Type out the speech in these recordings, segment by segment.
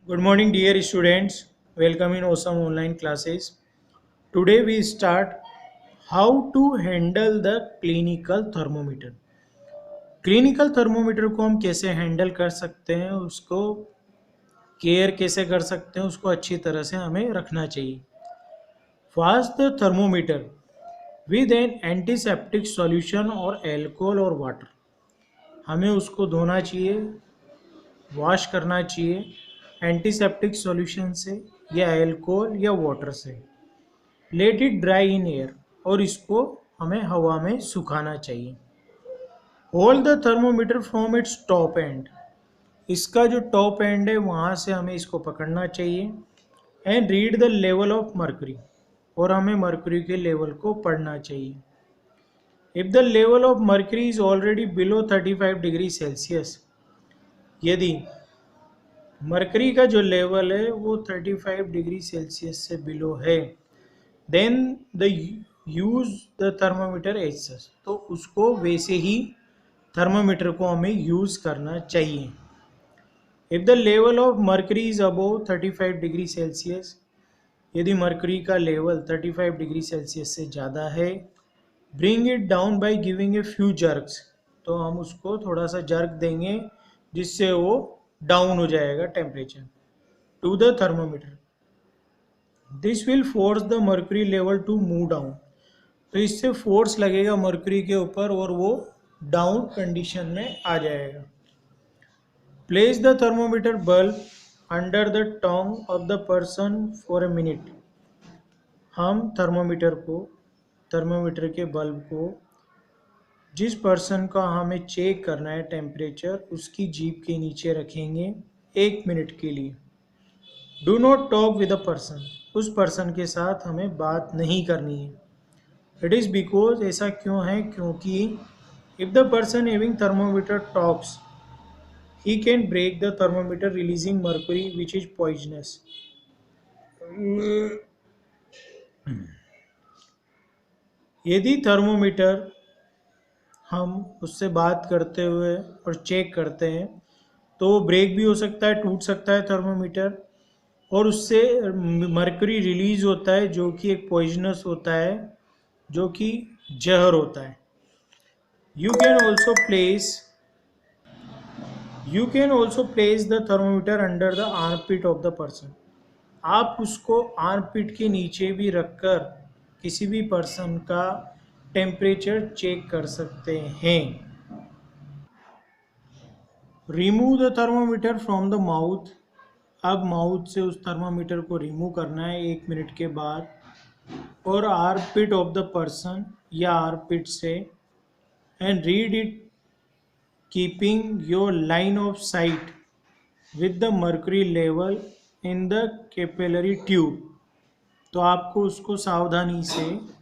Good morning, dear students. Welcome in awesome online classes. Today we start how to handle the clinical thermometer. Clinical thermometer को हम कैसे handle कर सकते हैं, उसको केयर कैसे कर सकते हैं, उसको अच्छी तरह से हमें रखना चाहिए. Wash the thermometer with an antiseptic solution और एल्कोहल और वाटर. हमें उसको धोना चाहिए, वॉश करना चाहिए एंटीसेप्टिक सॉल्यूशन से या एल्कोहल या वाटर से. Let it dry in air और इसको हमें हवा में सुखाना चाहिए. Hold the thermometer from its top and. इसका जो टॉप एंड है वहाँ से हमें इसको पकड़ना चाहिए. And read the level of mercury और हमें मर्करी के लेवल को पढ़ना चाहिए. If the level of mercury is already below 35 degree Celsius, यदि मर्करी का जो लेवल है वो 35 डिग्री सेल्सियस से बिलो है, then the use the thermometer as such, तो उसको वैसे ही थर्मामीटर को हमें यूज करना चाहिए. If the level of mercury is above 35 degree Celsius, यदि मर्करी का लेवल 35 डिग्री सेल्सियस से ज़्यादा है, bring it down by giving a few jerks, तो हम उसको थोड़ा सा जर्क देंगे जिससे वो डाउन हो जाएगा temperature to the thermometer. This will force the mercury level to move down, तो इससे फोर्स लगेगा मर्करी के ऊपर और वो डाउन कंडीशन में आ जाएगा. Place the thermometer bulb under the tongue of the person for a minute. हम थर्मोमीटर के बल्ब को जिस पर्सन का हमें चेक करना है टेम्परेचर, उसकी जीभ के नीचे रखेंगे 1 मिनट के लिए. Do not talk with a person, उस पर्सन के साथ हमें बात नहीं करनी है. इट इज़ बिकॉज, ऐसा क्यों है, क्योंकि if the person having thermometer talks, he can break the thermometer releasing mercury which is poisonous. यदि थर्मोमीटर हम उससे बात करते हुए और चेक करते हैं तो वो ब्रेक भी हो सकता है, टूट सकता है थर्मोमीटर, और उससे मर्क्यूरी रिलीज होता है जो कि एक पॉइजनस होता है, जो कि जहर होता है. You can also place the thermometer under the armpit of the person. आप उसको आर्मपिट के नीचे भी रखकर किसी भी पर्सन का टेम्परेचर चेक कर सकते हैं. Remove the thermometer from the mouth. अब माउथ से उस थर्मोमीटर को रिमूव करना है 1 मिनट के बाद, और आर्मपिट ऑफ द पर्सन या आर्मपिट से, and read it keeping your line of site with the mercury level in the capillary tube. तो आपको उसको सावधानी से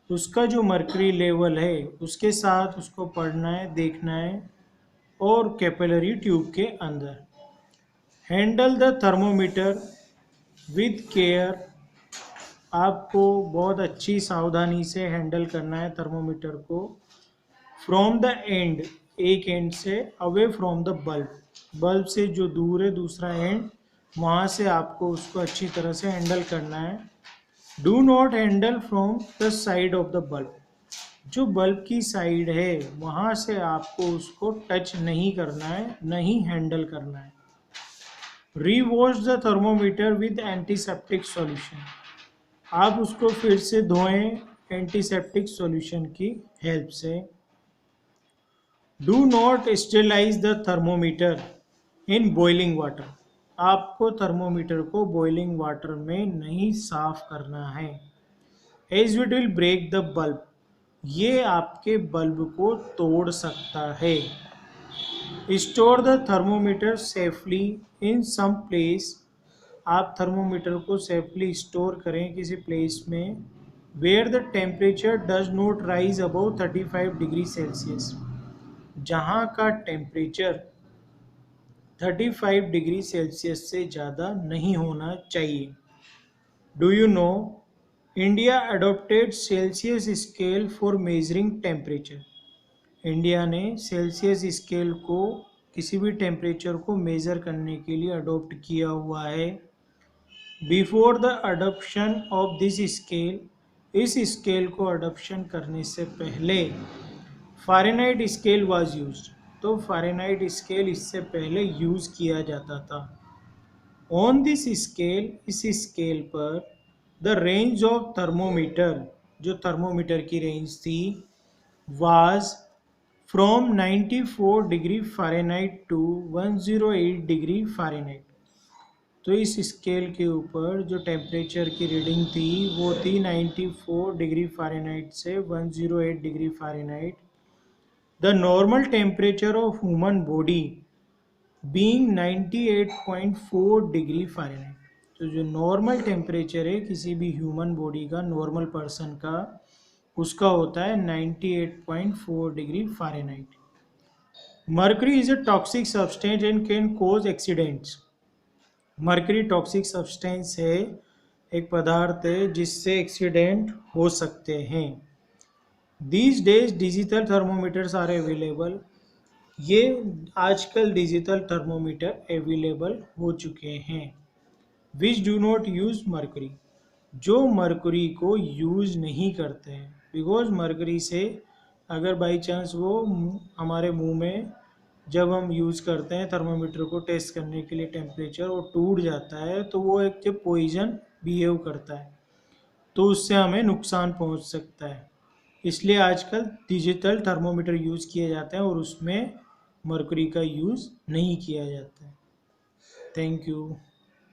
उसका जो मर्क्यूरी लेवल है उसके साथ उसको पढ़ना है, देखना है, और कैपिलरी ट्यूब के अंदर. Handle the thermometer with care. आपको बहुत अच्छी सावधानी से हैंडल करना है थर्मोमीटर को. फ्रॉम द एंड, एक एंड से, अवे फ्रॉम द बल्ब से जो दूर है दूसरा एंड, वहाँ से आपको उसको अच्छी तरह से हैंडल करना है. Do not handle from the side of the bulb. जो बल्ब की साइड है वहाँ से आपको उसको टच नहीं करना है, नहीं हैंडल करना है. Rewash the thermometer with antiseptic solution. आप उसको फिर से धोएं एंटीसेप्टिक सॉल्यूशन की हेल्प से. Do not sterilise the thermometer in boiling water. आपको थर्मोमीटर को बॉइलिंग वाटर में नहीं साफ करना है, as it will break the bulb. ये आपके बल्ब को तोड़ सकता है. Store the thermometer safely in some place. आप थर्मोमीटर को सेफली स्टोर करें किसी प्लेस में where the temperature does not rise above 35 degree Celsius. जहाँ का टेम्परेचर 35 डिग्री सेल्सियस से ज़्यादा नहीं होना चाहिए. Do you know India adopted Celsius scale for measuring temperature. India ने सेल्सियस स्केल को किसी भी टेम्परेचर को मेज़र करने के लिए अडोप्ट किया हुआ है। Before the adoption of this scale, इस स्केल को अडोप्शन करने से पहले फ़ारेनहाइट स्केल वाज यूज्ड, तो फ़ारेनहाइट स्केल इससे पहले यूज़ किया जाता था। ऑन दिस स्केल, इस स्केल पर द रेंज ऑफ थर्मोमीटर, जो थर्मोमीटर की रेंज थी, was from 94 degree Fahrenheit to 108 degree Fahrenheit. तो इस स्केल के ऊपर जो टेम्परेचर की रीडिंग थी वो थी 94 डिग्री फ़ारेनहाइट से 108 degree Fahrenheit. The normal temperature of human body being 98.4 degree Fahrenheit. तो जो नॉर्मल टेम्परेचर है किसी भी ह्यूमन बॉडी का, नॉर्मल पर्सन का, उसका होता है 98.4 degree Fahrenheit. Mercury is a toxic substance and can cause accidents. Mercury toxic substance है, एक पदार्थ है जिससे एक्सीडेंट हो सकते हैं। These days digital thermometers are available. ये आजकल डिजिटल थर्मोमीटर अवेलेबल हो चुके हैं। Which do not use mercury, जो मर्करी को यूज़ नहीं करते हैं, बिकॉज मर्करी से अगर बाई चांस वो हमारे मुंह में जब हम यूज़ करते हैं थर्मोमीटर को टेस्ट करने के लिए टेम्परेचर, वो टूट जाता है तो वो एक जब पॉइजन बिहेव करता है तो उससे हमें नुकसान पहुंच सकता है। इसलिए आजकल डिजिटल थर्मोमीटर यूज़ किए जाते हैं और उसमें मर्करी का यूज़ नहीं किया जाता है। Thank you.